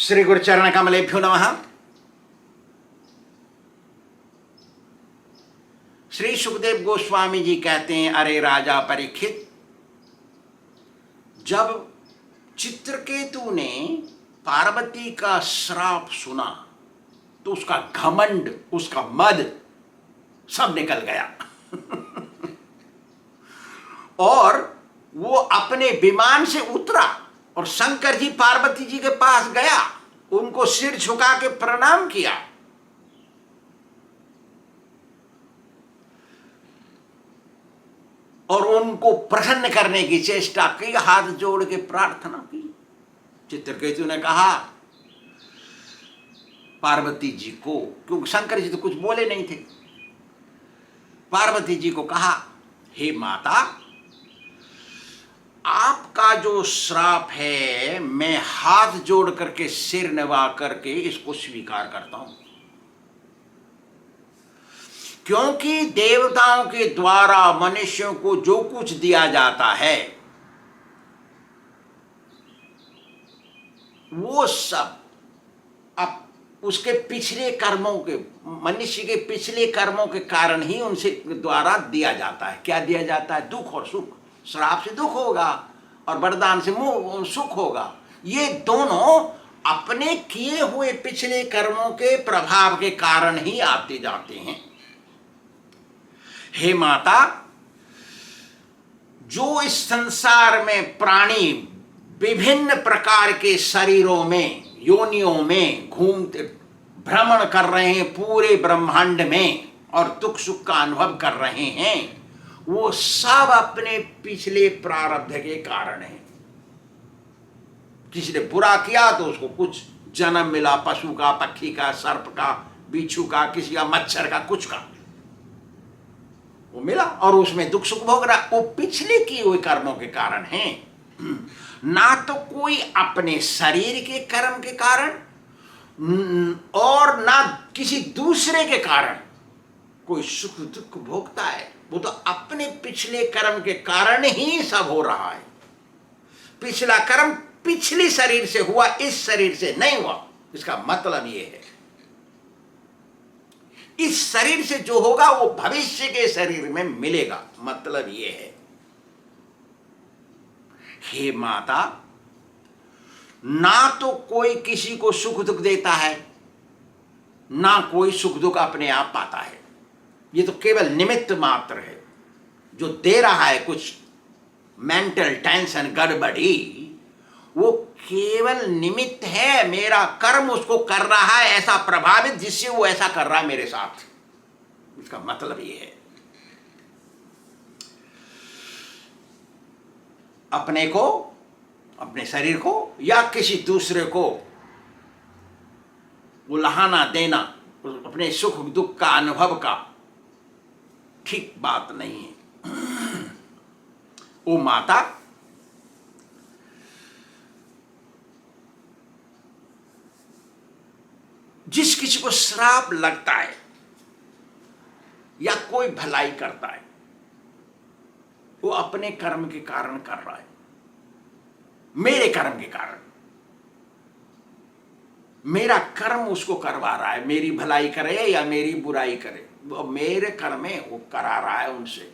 श्री गुरुचरण कमलेभ्यो नमः। श्री सुखदेव गोस्वामी जी कहते हैं, अरे राजा परीक्षित, जब चित्रकेतु ने पार्वती का श्राप सुना तो उसका घमंड, उसका मद सब निकल गया और वो अपने विमान से उतरा और शंकर जी पार्वती जी के पास गया, उनको सिर झुका के प्रणाम किया। और उनको प्रसन्न करने की चेष्टा की, हाथ जोड़ के प्रार्थना की। चित्रकेतु ने कहा पार्वती जी को, क्योंकि शंकर जी तो कुछ बोले नहीं थे, पार्वती जी को कहा, हे माता, आपका जो श्राप है मैं हाथ जोड़ करके सिर नवा करके इसको स्वीकार करता हूं, क्योंकि देवताओं के द्वारा मनुष्यों को जो कुछ दिया जाता है वो सब अब उसके पिछले कर्मों के, मनुष्य के पिछले कर्मों के कारण ही उनसे द्वारा दिया जाता है। क्या दिया जाता है? दुख और सुख। श्राप से दुख होगा और वरदान से सुख होगा। ये दोनों अपने किए हुए पिछले कर्मों के प्रभाव के कारण ही आते जाते हैं। हे माता, जो इस संसार में प्राणी विभिन्न प्रकार के शरीरों में, योनियों में घूमते भ्रमण कर रहे हैं पूरे ब्रह्मांड में और दुख सुख का अनुभव कर रहे हैं, वो सब अपने पिछले प्रारब्ध के कारण है। किसी ने बुरा किया तो उसको कुछ जन्म मिला, पशु का, पक्षी का, सर्प का, बिच्छू का, किसी का मच्छर का, कुछ का वो मिला और उसमें दुख सुख भोग रहा। वो पिछले किए हुए कर्मों के कारण हैं, ना तो कोई अपने शरीर के कर्म के कारण और ना किसी दूसरे के कारण कोई सुख दुख भोगता है। वो तो अपने पिछले कर्म के कारण ही सब हो रहा है। पिछला कर्म पिछले शरीर से हुआ, इस शरीर से नहीं हुआ। इसका मतलब ये है, इस शरीर से जो होगा वो भविष्य के शरीर में मिलेगा। मतलब ये है, हे माता, ना तो कोई किसी को सुख दुख देता है, ना कोई सुख दुख अपने आप पाता है। ये तो केवल निमित्त मात्र है। जो दे रहा है कुछ मेंटल टेंशन, गड़बड़ी, वो केवल निमित्त है। मेरा कर्म उसको कर रहा है ऐसा प्रभावित, जिससे वो ऐसा कर रहा है मेरे साथ। इसका मतलब ये है, अपने को, अपने शरीर को या किसी दूसरे को उलाहना देना अपने सुख दुख का अनुभव का ठीक बात नहीं है। ओ माता, जिस किसी को श्राप लगता है या कोई भलाई करता है, वो अपने कर्म के कारण कर रहा है, मेरे कर्म के कारण। मेरा कर्म उसको करवा रहा है, मेरी भलाई करे या मेरी बुराई करे, वो मेरे कर्म में वो करा रहा है उनसे।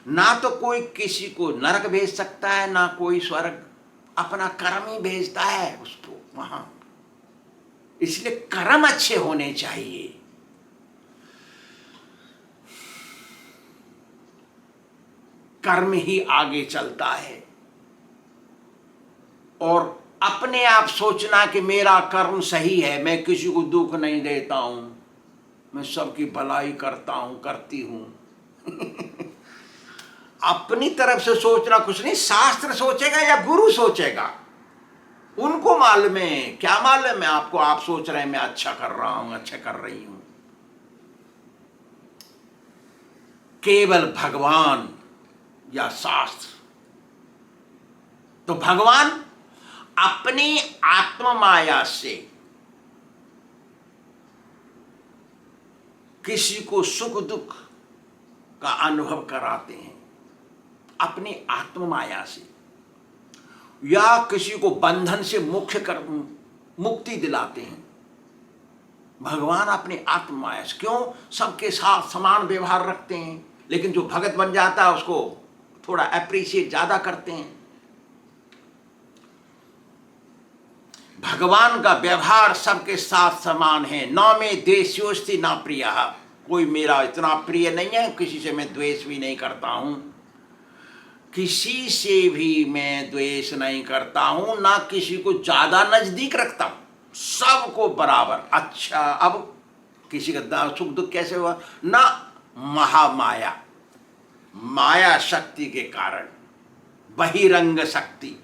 ना तो कोई किसी को नरक भेज सकता है, ना कोई स्वर्ग। अपना कर्म ही भेजता है उसको वहां। इसलिए कर्म अच्छे होने चाहिए। कर्म ही आगे चलता है। और अपने आप सोचना कि मेरा कर्म सही है, मैं किसी को दुख नहीं देता हूं, मैं सबकी भलाई करता हूं, करती हूं अपनी तरफ से सोचना कुछ नहीं। शास्त्र सोचेगा या गुरु सोचेगा, उनको मालूम है। क्या मालूम है आपको? आप सोच रहे हैं मैं अच्छा कर रहा हूं, अच्छा कर रही हूं। केवल भगवान या शास्त्र। तो भगवान अपनी आत्म माया से किसी को सुख दुख का अनुभव कराते हैं, अपनी आत्म माया से। या किसी को बंधन से मुक्ति दिलाते हैं। भगवान अपनी आत्माया से क्यों सबके साथ समान व्यवहार रखते हैं, लेकिन जो भगत बन जाता है उसको थोड़ा अप्रिशिएट ज्यादा करते हैं। भगवान का व्यवहार सबके साथ समान है। न में द्वेष्योस्ति न प्रिय, कोई मेरा इतना प्रिय नहीं है, किसी से मैं द्वेष भी नहीं करता हूं, किसी से भी मैं द्वेष नहीं करता हूं, ना किसी को ज्यादा नजदीक रखता हूं, सबको बराबर। अच्छा, अब किसी का सुख दुख कैसे हुआ? ना महामाया, माया शक्ति के कारण, बहिरंग शक्ति,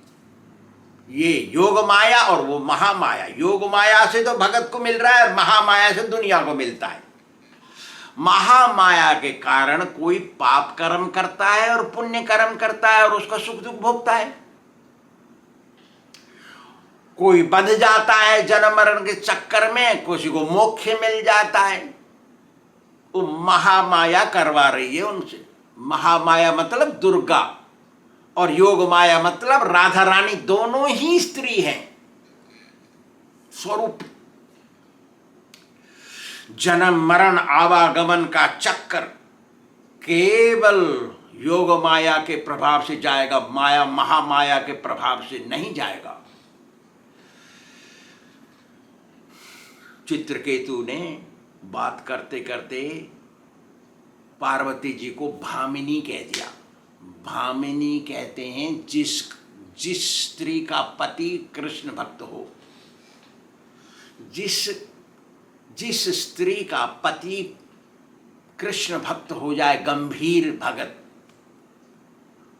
ये योग माया और वो महामाया। योग माया से तो भगत को मिल रहा है और महामाया से दुनिया को मिलता है। महामाया के कारण कोई पाप कर्म करता है और पुण्य कर्म करता है और उसका सुख दुख भोगता है। कोई बंध जाता है जन्म मरण के चक्कर में, किसी को मोक्ष मिल जाता है। वो महामाया करवा रही है उनसे। महामाया मतलब दुर्गा और योग माया मतलब राधा रानी, दोनों ही स्त्री हैं स्वरूप। जन्म मरण आवागमन का चक्कर केवल योग माया के प्रभाव से जाएगा, माया महामाया के प्रभाव से नहीं जाएगा। चित्रकेतु ने बात करते करते पार्वती जी को भामिनी कह दिया। भामिनी कहते हैं जिस स्त्री का पति कृष्ण भक्त हो, जिस स्त्री का पति कृष्ण भक्त हो जाए, गंभीर भगत,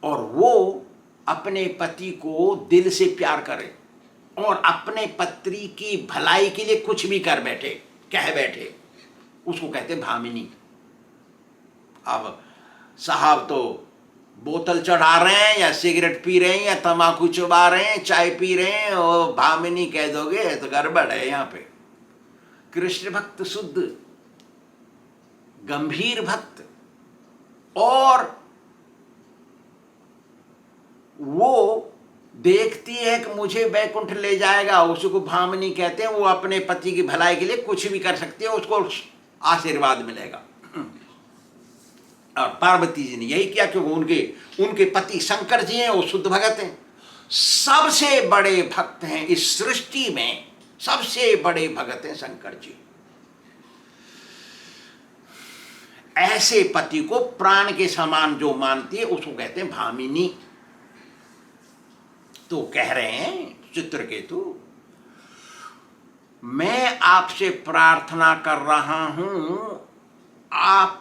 और वो अपने पति को दिल से प्यार करे और अपने पत्नी की भलाई के लिए कुछ भी कर बैठे, कह बैठे, उसको कहते भामिनी। अब साहब तो बोतल चढ़ा रहे हैं या सिगरेट पी रहे हैं या तंबाकू चबा रहे हैं, चाय पी रहे हैं, और भामिनी कह दोगे तो गड़बड़ है। यहाँ पे कृष्ण भक्त शुद्ध गंभीर भक्त, और वो देखती है कि मुझे बैकुंठ ले जाएगा, उसको भामिनी कहते हैं। वो अपने पति की भलाई के लिए कुछ भी कर सकती है, उसको आशीर्वाद मिलेगा। और पार्वती जी ने यही किया, क्योंकि उनके पति शंकर जी हैं, वो शुद्ध भगत हैं, सबसे बड़े भक्त हैं इस सृष्टि में, सबसे बड़े भगत हैं शंकर जी। ऐसे पति को प्राण के समान जो मानती है उसको कहते हैं भामिनी। तो कह रहे हैं चित्रकेतु, मैं आपसे प्रार्थना कर रहा हूं, आप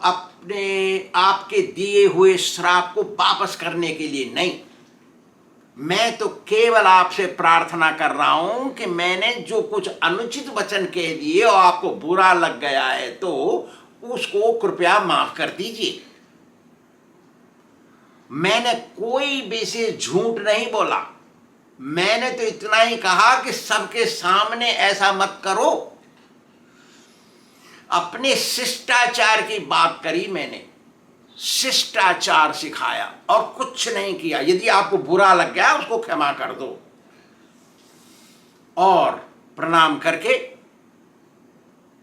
आपके दिए हुए श्राप को वापस करने के लिए नहीं, मैं तो केवल आपसे प्रार्थना कर रहा हूं कि मैंने जो कुछ अनुचित वचन कह दिए और आपको बुरा लग गया है तो उसको कृपया माफ कर दीजिए। मैंने कोई विशेष झूठ नहीं बोला, मैंने तो इतना ही कहा कि सबके सामने ऐसा मत करो। अपने शिष्टाचार की बात करी मैंने, शिष्टाचार सिखाया और कुछ नहीं किया। यदि आपको बुरा लग गया उसको क्षमा कर दो, और प्रणाम करके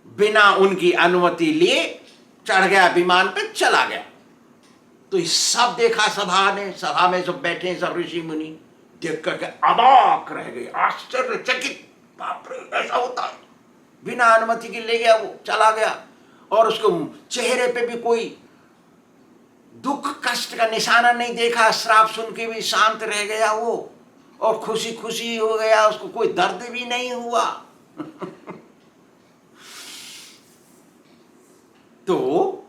बिना उनकी अनुमति लिए चढ़ गया विमान पे, चला गया। तो ये सब देखा सभा में सब बैठे सब ऋषि मुनि देख करके अबाक रह गए, आश्चर्यचकित। बाप रे, ऐसा होता है? बिना अनुमति के ले गया, वो चला गया, और उसको चेहरे पे भी कोई दुख कष्ट का निशाना नहीं देखा। श्राप सुन के भी शांत रह गया वो, और खुशी खुशी हो गया, उसको कोई दर्द भी नहीं हुआ। तो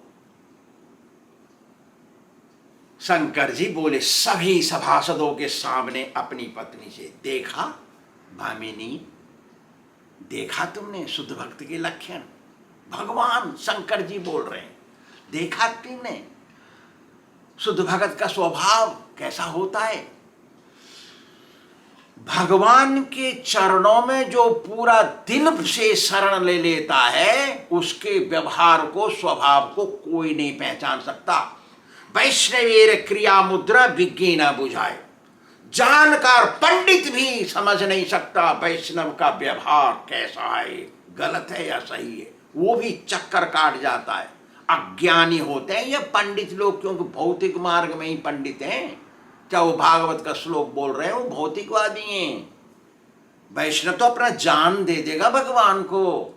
शंकर जी बोले सभी सभासदों के सामने अपनी पत्नी से, देखा भामिनी, देखा तुमने शुद्ध भक्त के लक्षण? भगवान शंकर जी बोल रहे हैं, देखा तुमने शुद्ध भगत का स्वभाव कैसा होता है? भगवान के चरणों में जो पूरा दिल से शरण ले लेता है, उसके व्यवहार को, स्वभाव को कोई नहीं पहचान सकता। वैष्णवेर क्रिया मुद्रा विज्ञे न बुझाए। जानकार पंडित भी समझ नहीं सकता वैष्णव का व्यवहार कैसा है, गलत है या सही है, वो भी चक्कर काट जाता है। अज्ञानी होते हैं ये पंडित लोग, क्योंकि भौतिक मार्ग में ही पंडित हैं। क्या वो भागवत का श्लोक बोल रहे हैं, वो भौतिकवादी हैं। वैष्णव तो अपना जान दे देगा भगवान को।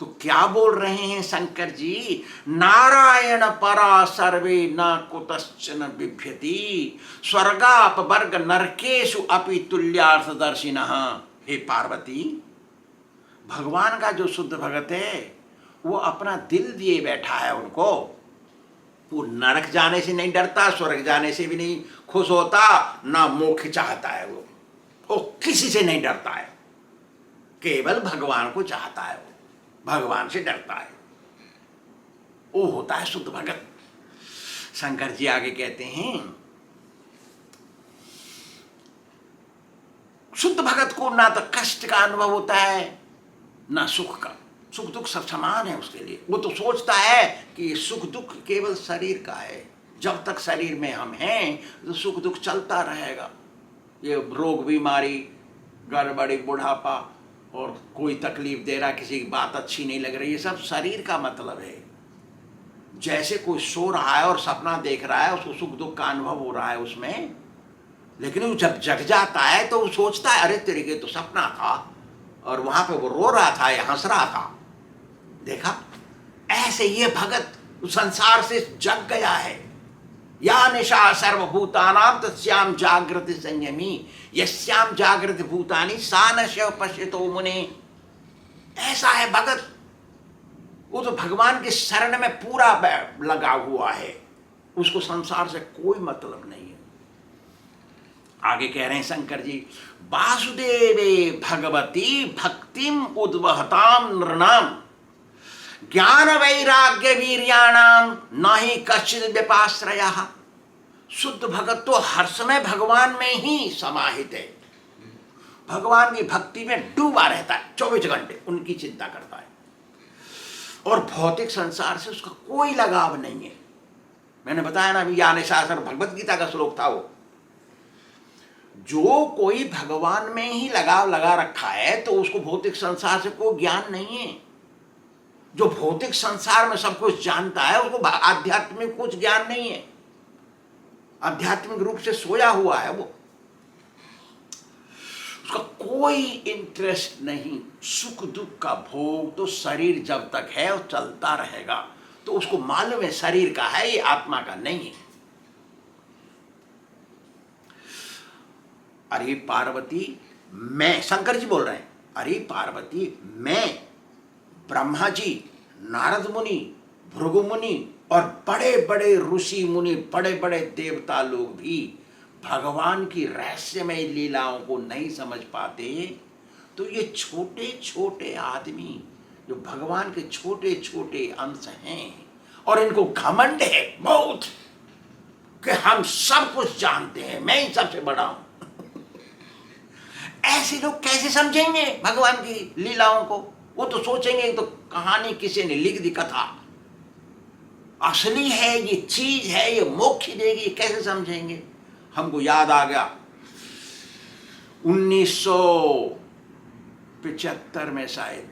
तो क्या बोल रहे हैं शंकर जी, नारायण परा सर्वे न कुतश्चन बिभ्यति स्वर्गाप वर्ग नरकेशु अपि तुल्यार्थदर्शिनः। हे पार्वती, भगवान का जो शुद्ध भगत है वो अपना दिल दिए बैठा है उनको। वो नरक जाने से नहीं डरता, स्वर्ग जाने से भी नहीं खुश होता, ना मोक्ष चाहता है। वो किसी से नहीं डरता है, केवल भगवान को चाहता है, वो भगवान से डरता है। वो होता है शुद्ध भगत। शंकर जी आगे कहते हैं, शुद्ध भगत को ना तो कष्ट का अनुभव होता है ना सुख का। सुख दुख सब समान है उसके लिए। वो तो सोचता है कि सुख दुख केवल शरीर का है, जब तक शरीर में हम हैं तो सुख दुख चलता रहेगा। ये रोग बीमारी, गड़बड़ी, बुढ़ापा और कोई तकलीफ दे रहा, किसी की बात अच्छी नहीं लग रही, ये सब शरीर का मतलब है। जैसे कोई सो रहा है और सपना देख रहा है, उसको सुख दुख का अनुभव हो रहा है उसमें, लेकिन वो जब जग जाता है तो वो सोचता है अरे तेरे के तो सपना था और वहां पे वो रो रहा था या हंस रहा था। देखा, ऐसे ये भगत संसार से जग गया है। या निशा सर्वभूतानां तस्याम जागृति संयमी यस्याम जागृति भूतानि सा नश्य पश्यतो मुने। ऐसा है भगत, वो तो भगवान के शरण में पूरा लगा हुआ है, उसको संसार से कोई मतलब नहीं है। आगे कह रहे हैं शंकर जी, वासुदेवे भगवती भक्तिम उद्वहताम नृणाम ज्ञान वैराग्य वीर्याणाम न ही कश्चित व्यपाश्रयः। शुद्ध भगत तो हर समय भगवान में ही समाहित है, भगवान की भक्ति में डूबा रहता है, 24 घंटे उनकी चिंता करता है, और भौतिक संसार से उसका कोई लगाव नहीं है। मैंने बताया ना अभी, यानी शास्त्र भगवत गीता का श्लोक था वो। जो कोई भगवान में ही लगाव लगा रखा है तो उसको भौतिक संसार से कोई ज्ञान नहीं है। जो भौतिक संसार में सब कुछ जानता है उसको आध्यात्मिक कुछ ज्ञान नहीं है, आध्यात्मिक रूप से सोया हुआ है वो, उसका कोई इंटरेस्ट नहीं। सुख दुख का भोग तो शरीर जब तक है वो चलता रहेगा, तो उसको मालूम है शरीर का है, ये आत्मा का नहीं है। अरे पार्वती, मैं, शंकर जी बोल रहे हैं, अरे पार्वती, मैं, ब्रह्मा जी, नारद मुनि, भृगु मुनि और बड़े बड़े ऋषि मुनि, बड़े बड़े देवता लोग भी भगवान की रहस्यमय लीलाओं को नहीं समझ पाते। तो ये छोटे छोटे आदमी जो भगवान के छोटे छोटे अंश हैं, और इनको घमंड है बहुत कि हम सब कुछ जानते हैं, मैं ही सबसे बड़ा हूं। ऐसे लोग कैसे समझेंगे भगवान की लीलाओं को? वो तो सोचेंगे तो कहानी किसी ने लिख दी, कथा असली है, ये चीज है, ये मोक्ष देगी, कैसे समझेंगे? हमको याद आ गया 1975 में शायद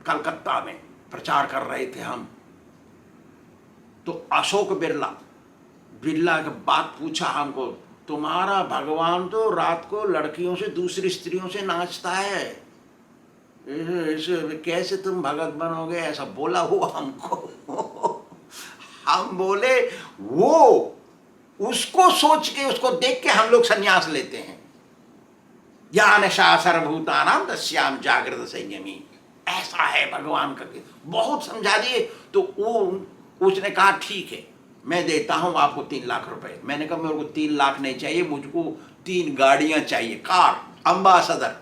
कलकत्ता में प्रचार कर रहे थे हम, तो अशोक बिरला की बात पूछा हमको, तुम्हारा भगवान तो रात को लड़कियों से, दूसरी स्त्रियों से नाचता है, इसे कैसे तुम भगत बनोगे? ऐसा बोला हुआ हमको। हम बोले वो उसको सोच के, उसको देख के हम लोग संन्यास लेते हैं। या नशा सर्वभूतानां तस्याम जागृत संयमी। ऐसा है भगवान का। बहुत समझा दिए तो उसने कहा ठीक है मैं देता हूं आपको 3 लाख रुपए। मैंने कहा मेरे को 3 लाख नहीं चाहिए, मुझको 3 गाड़ियां चाहिए, कार, अम्बासडर,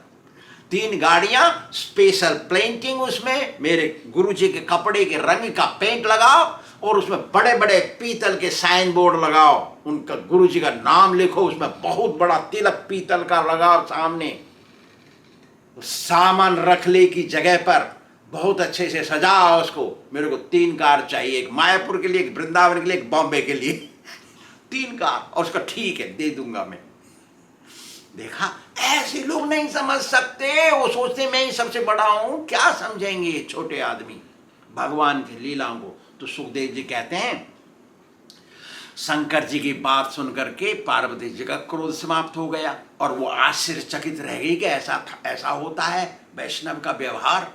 3 गाड़ियां, स्पेशल पेंटिंग, उसमें मेरे गुरुजी के कपड़े के रंग का पेंट लगाओ और उसमें बड़े बड़े पीतल के साइन बोर्ड लगाओ, उनका गुरुजी का नाम लिखो, उसमें बहुत बड़ा तिलक पीतल का लगाओ सामने, सामान रख ले की जगह पर बहुत अच्छे से सजाओ उसको। मेरे को 3 कार चाहिए, एक मायापुर के लिए, एक वृंदावन के लिए, एक बॉम्बे के लिए, 3 कार। और उसका ठीक है दे दूंगा मैं। देखा, ऐसे लोग नहीं समझ सकते, वो सोचते मैं ही सबसे बड़ा हूं, क्या समझेंगे ये छोटे आदमी भगवान की लीलाओं को। तो सुखदेव जी कहते हैं, शंकर जी की बात सुनकर के पार्वती जी का क्रोध समाप्त हो गया और वो आश्चर्यचकित रह गई कि ऐसा होता है वैष्णव का व्यवहार।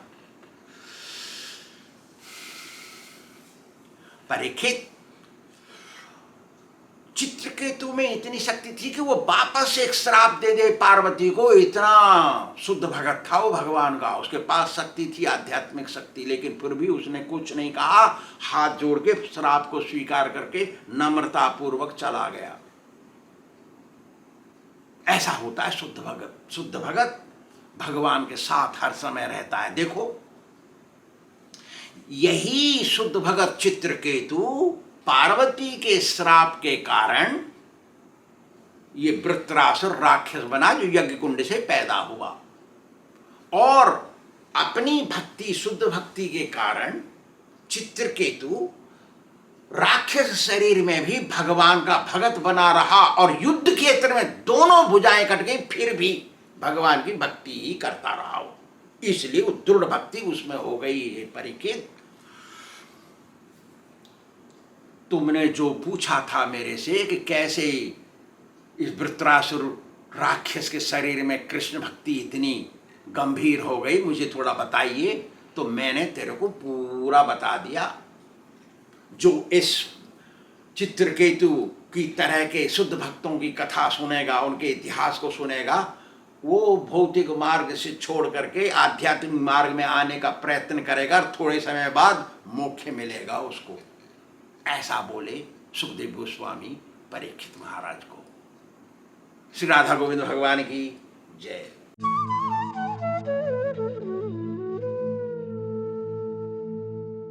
परीक्षित, चित्रकेतु में इतनी शक्ति थी कि वो वापस एक श्राप दे दे पार्वती को, इतना शुद्ध भगत था वो भगवान का, उसके पास शक्ति थी, आध्यात्मिक शक्ति, लेकिन फिर भी उसने कुछ नहीं कहा, हाथ जोड़ के श्राप को स्वीकार करके नम्रता पूर्वक चला गया। ऐसा होता है शुद्ध भगत। शुद्ध भगत भगवान के साथ हर समय रहता है। देखो, यही शुद्ध भगत चित्रकेतु पार्वती के श्राप के कारण ये वृत्रासुर राक्षस बना, जो यज्ञ कुंड से पैदा हुआ, और अपनी भक्ति, शुद्ध भक्ति के कारण चित्रकेतु राक्षस शरीर में भी भगवान का भगत बना रहा और युद्ध क्षेत्र में दोनों भुजाएं कट गई, फिर भी भगवान की भक्ति ही करता रहा हो, इसलिए वो दृढ़ भक्ति उसमें हो गई है। परीक्षित, तुमने जो पूछा था मेरे से कि कैसे इस वृत्रासुर राक्षस के शरीर में कृष्ण भक्ति इतनी गंभीर हो गई, मुझे थोड़ा बताइए, तो मैंने तेरे को पूरा बता दिया। जो इस चित्रकेतु की तरह के शुद्ध भक्तों की कथा सुनेगा, उनके इतिहास को सुनेगा, वो भौतिक मार्ग से छोड़ करके आध्यात्मिक मार्ग में आने का प्रयत्न करेगा और थोड़े समय बाद मोक्ष मिलेगा उसको। ऐसा बोले सुखदेव गोस्वामी परीक्षित महाराज को। श्री राधा गोविंद भगवान की जय।